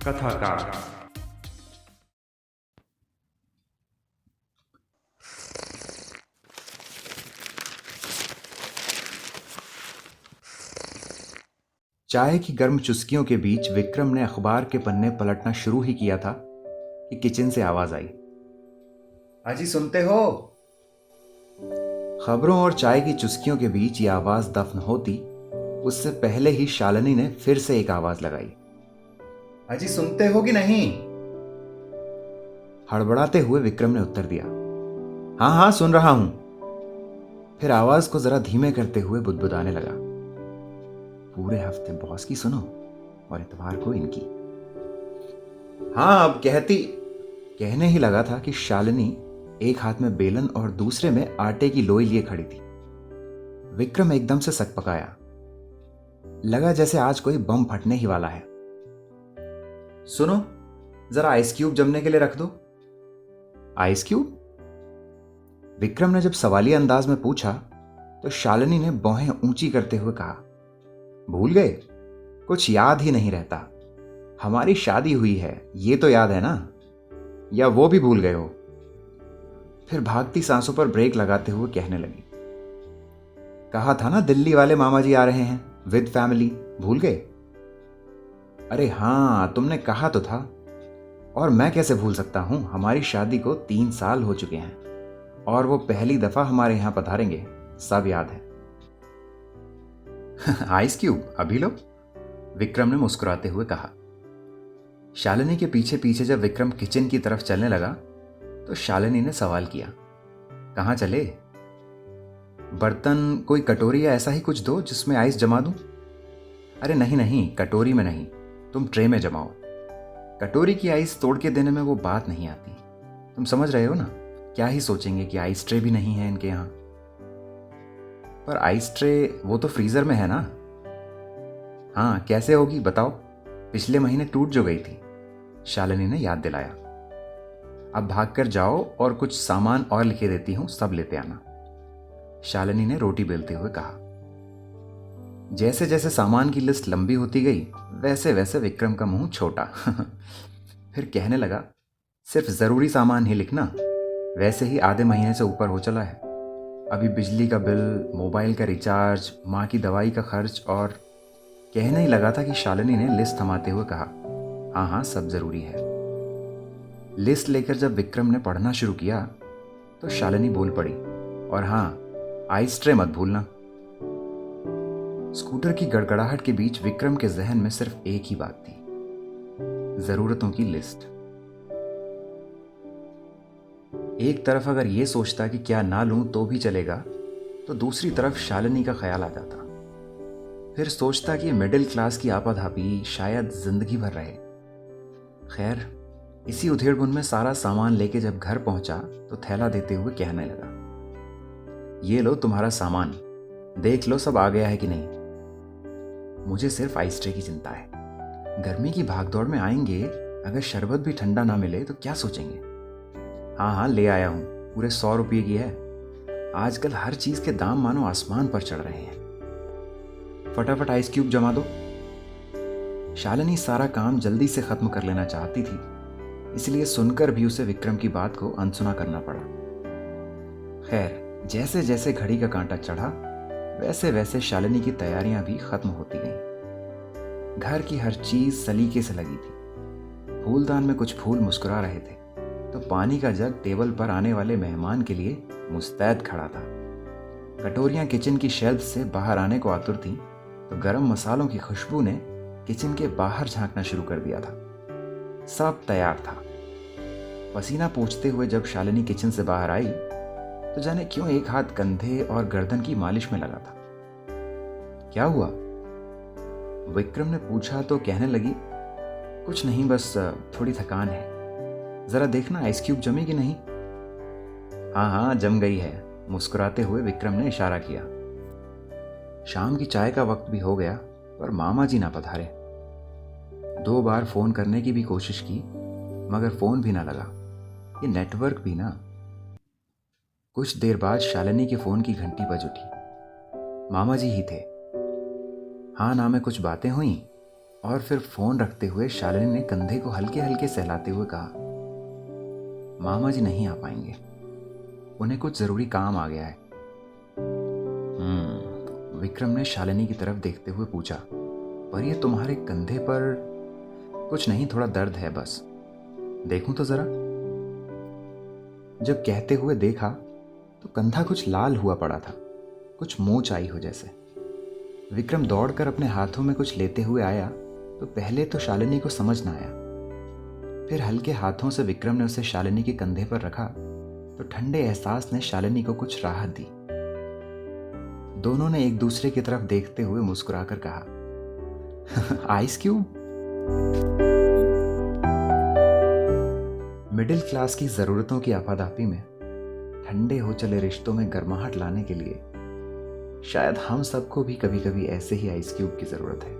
कथाकार। चाय की गर्म चुस्कियों के बीच विक्रम ने अखबार के पन्ने पलटना शुरू ही किया था कि किचन से आवाज आई। अजी सुनते हो? खबरों और चाय की चुस्कियों के बीच ये आवाज दफन होती उससे पहले ही शालिनी ने फिर से एक आवाज लगाई। अजी सुनते हो कि नहीं? हड़बड़ाते हुए विक्रम ने उत्तर दिया, हाँ हाँ सुन रहा हूं। फिर आवाज को जरा धीमे करते हुए बुदबुदाने लगा, पूरे हफ्ते बॉस की सुनो और इतवार को इनकी। हाँ अब कहने ही लगा था कि शालिनी एक हाथ में बेलन और दूसरे में आटे की लोई लिए खड़ी थी। विक्रम एकदम से सकपकाया, लगा जैसे आज कोई बम फटने ही वाला है। सुनो, जरा आइस क्यूब जमने के लिए रख दो। Ice cube? विक्रम ने जब सवालिया अंदाज में पूछा तो शालिनी ने भौहें ऊंची करते हुए कहा, भूल गए? कुछ याद ही नहीं रहता। हमारी शादी हुई है ये तो याद है ना, या वो भी भूल गए हो? फिर भागती सांसों पर ब्रेक लगाते हुए कहने लगी, कहा था ना दिल्ली वाले मामा जी आ रहे हैं विद फैमिली, भूल गए? अरे हाँ तुमने कहा तो था, और मैं कैसे भूल सकता हूं। हमारी शादी को 3 साल हो चुके हैं और वो पहली दफा हमारे यहां पधारेंगे, सब याद है। आइस क्यूब अभी लो? विक्रम ने मुस्कुराते हुए कहा। शालिनी के पीछे पीछे जब विक्रम किचन की तरफ चलने लगा तो शालिनी ने सवाल किया, कहाँ चले? बर्तन, कोई कटोरी या ऐसा ही कुछ दो जिसमें आइस जमा दूं। अरे नहीं नहीं, कटोरी में नहीं, तुम ट्रे में जमाओ। कटोरी की आइस तोड़ के देने में वो बात नहीं आती। तुम समझ रहे हो ना, क्या ही सोचेंगे कि आइस ट्रे भी नहीं है इनके यहाँ। पर आइस ट्रे वो तो फ्रीजर में है ना। हाँ कैसे होगी बताओ, पिछले महीने टूट जो गई थी, शालिनी ने याद दिलाया। अब भागकर जाओ और कुछ सामान और लिखे देती हूं, सब लेते आना, शालिनी ने रोटी बेलते हुए कहा। जैसे जैसे सामान की लिस्ट लंबी होती गई वैसे वैसे विक्रम का मुंह छोटा। फिर कहने लगा, सिर्फ जरूरी सामान ही लिखना, वैसे ही आधे महीने से ऊपर हो चला है। अभी बिजली का बिल, मोबाइल का रिचार्ज, माँ की दवाई का खर्च, और कहने ही लगा था कि शालिनी ने लिस्ट थमाते हुए कहा, हाँ हाँ सब जरूरी है। लिस्ट लेकर जब विक्रम ने पढ़ना शुरू किया तो शालिनी बोल पड़ी, और हाँ आइस ट्रे मत भूलना। स्कूटर की गड़गड़ाहट के बीच विक्रम के जहन में सिर्फ एक ही बात थी, जरूरतों की लिस्ट। एक तरफ अगर ये सोचता कि क्या ना लूं तो भी चलेगा, तो दूसरी तरफ शालिनी का ख्याल आ जाता। फिर सोचता कि मिडिल क्लास की आपाधापी शायद जिंदगी भर रहे। खैर, इसी उधेड़बुन में सारा सामान लेके जब घर पहुंचा तो थैला देते हुए कहने लगा, ये लो तुम्हारा सामान, देख लो सब आ गया है कि नहीं। मुझे सिर्फ आइस ट्रे की चिंता है। गर्मी की भागदौड़ में आएंगे, अगर शरबत भी ठंडा ना मिले तो क्या सोचेंगे। हाँ हाँ ले आया हूं, पूरे 100 रुपये की है। आजकल हर चीज के दाम मानो आसमान पर चढ़ रहे हैं। फटाफट आइस क्यूब जमा दो। शालिनी सारा काम जल्दी से खत्म कर लेना चाहती थी, इसलिए सुनकर भी उसे विक्रम की बात को अनसुना करना पड़ा। खैर, जैसे जैसे घड़ी का कांटा चढ़ा वैसे वैसे शालिनी की तैयारियां भी खत्म होती गईं। घर की हर चीज सलीके से लगी थी। फूलदान में कुछ फूल मुस्कुरा रहे थे तो पानी का जग टेबल पर आने वाले मेहमान के लिए मुस्तैद खड़ा था। कटोरियां किचन की शेल्फ से बाहर आने को आतुर थीं तो गरम मसालों की खुशबू ने किचन के बाहर झांकना शुरू कर दिया था। सब तैयार था। पसीना पोंछते हुए जब शालिनी किचन से बाहर आई तो जाने क्यों एक हाथ कंधे और गर्दन की मालिश में लगा था। क्या हुआ? विक्रम ने पूछा तो कहने लगी, कुछ नहीं, बस थोड़ी थकान है। जरा देखना आइस क्यूब जमी कि नहीं। हाँ हाँ जम गई है, मुस्कुराते हुए विक्रम ने इशारा किया। शाम की चाय का वक्त भी हो गया पर मामा जी ना पधारे। 2 बार फोन करने की भी कोशिश की मगर फोन भी ना लगा, ये नेटवर्क भी ना। कुछ देर बाद शालिनी के फोन की घंटी बज उठी। मामा जी ही थे। हाँ ना में कुछ बातें हुई और फिर फोन रखते हुए शालिनी ने कंधे को हल्के हल्के सहलाते हुए कहा, मामा जी नहीं आ पाएंगे, उन्हें कुछ जरूरी काम आ गया है। विक्रम ने शालिनी की तरफ देखते हुए पूछा, पर ये तुम्हारे कंधे पर? कुछ नहीं, थोड़ा दर्द है बस। देखूं तो जरा। जब कहते हुए देखा तो कंधा कुछ लाल हुआ पड़ा था, कुछ मोच आई हो जैसे। विक्रम दौड़कर अपने हाथों में कुछ लेते हुए आया तो पहले तो शालिनी को समझ ना आया। फिर हल्के हाथों से विक्रम ने उसे शालिनी के कंधे पर रखा तो ठंडे एहसास ने शालिनी को कुछ राहत दी। दोनों ने एक दूसरे की तरफ देखते हुए मुस्कुराकर कहा, आइस क्यूब। मिडिल क्लास की जरूरतों की आपाधापी में ठंडे हो चले रिश्तों में गर्माहट लाने के लिए शायद हम सबको भी कभी कभी ऐसे ही आइस क्यूब की जरूरत है।